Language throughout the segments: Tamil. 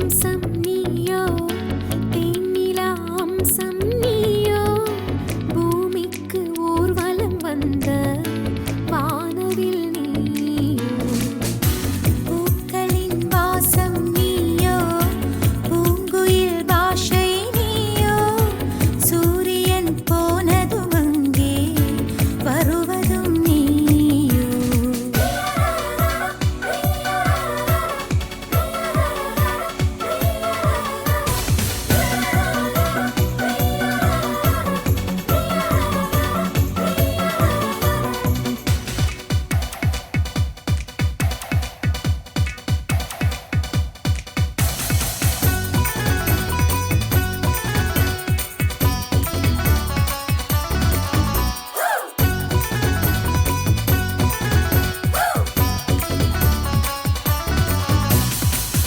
வம்சம் நீயோ தேனிலா அம்சம் நீயோ பூமிக்கு ஊர்வலம் வந்த வானவில் நீயோ பூக்களின் வாசம் நீயோ பூங்குயில் பாஷை நீயோ சூரியன் போனதும் அங்கே வருவதும் நீயோ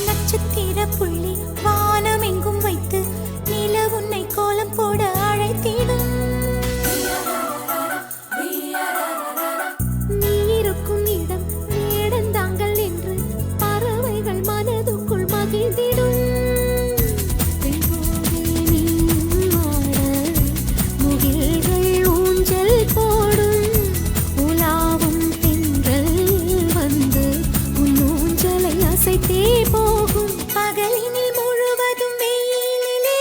நட்சத்திர புள்ளி வானமெங்கும் வைத்து நில உன்னை கோலம் போட அழைத்திடும் நீ இருக்கும் இடம் வேடந்தாங்கள் என்று பறவைகள் மனதுக்குள் மகிழ்ந்திடும் வெண்போதில் நீயும் ஆட முகில்கள் ஊஞ்சல் போடும் உலாவும் தென்றல் வந்து உன் ஊஞ்சலை அசைத்தே போகும் பகலினில் முழுவதும் வெயிலிலே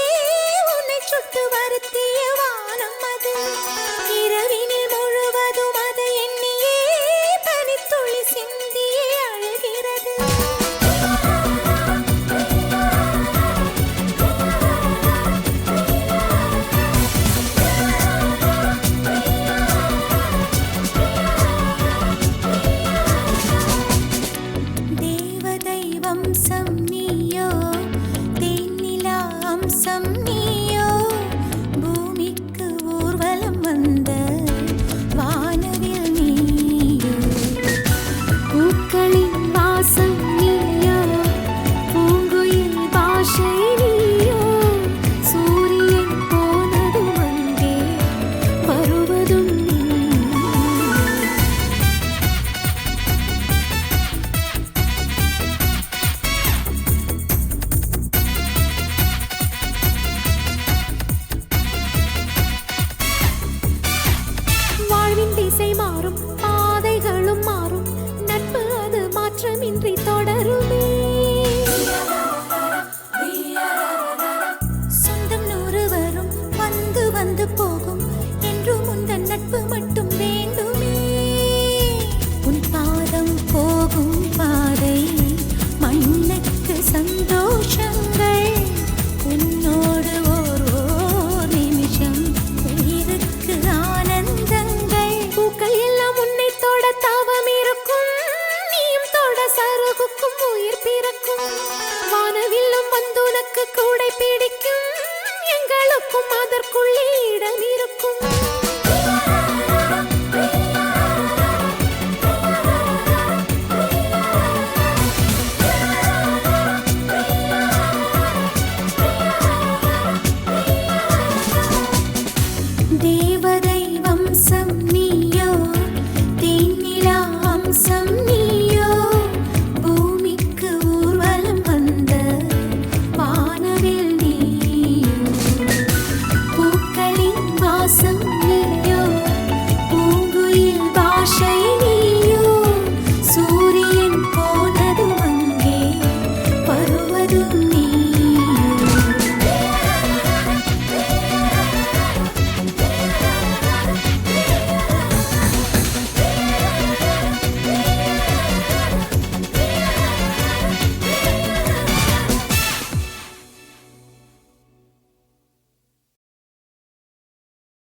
உன்னை சுட்டு வருத்திய வானம் அது இரவினில் முழுவதும் அதை எண்ணியே பனித்துளி சிந்தியே அழுகிறது தேவதை வம்சம் நீயோ தேனிலா அம்சம் நீயோ பூமிக்கு ஊர்வலம் வந்த வானவில் நீயோ பூக்களின் வாசம் நீயோ பூங்குயில் பாஷை நீயோ சூரியன் போனதும் அங்கே வருவதும் நீயோ வாழ்வின் திசை மாறும் பாதைகளும் மாறும் நட்பு அது மாற்றமின்றி தொடருமே சொந்தம் நூறு வரும் வந்து வந்து போகும் என்றும் உந்தன் நட்பு மட்டும் வேண்டுமே உன் பாதம் போகும் பாதை மண்ணுக்கு சந்தோஷங்கள் உன்னோடு ஓர் நிமிஷம் உயிருக்கு ஆனந்தங்கள் பூக்கள் எல்லாம் உன்னை தொட தாவம் இருக்கும் நீயும் தொட சருகுக்கும் உயிர் பிறக்கும் வானவில்லும் வந்து உனக்கு கூடை பிடிக்கும் எங்களுக்கும் அதற்குள்ளே இடம் இருக்கும்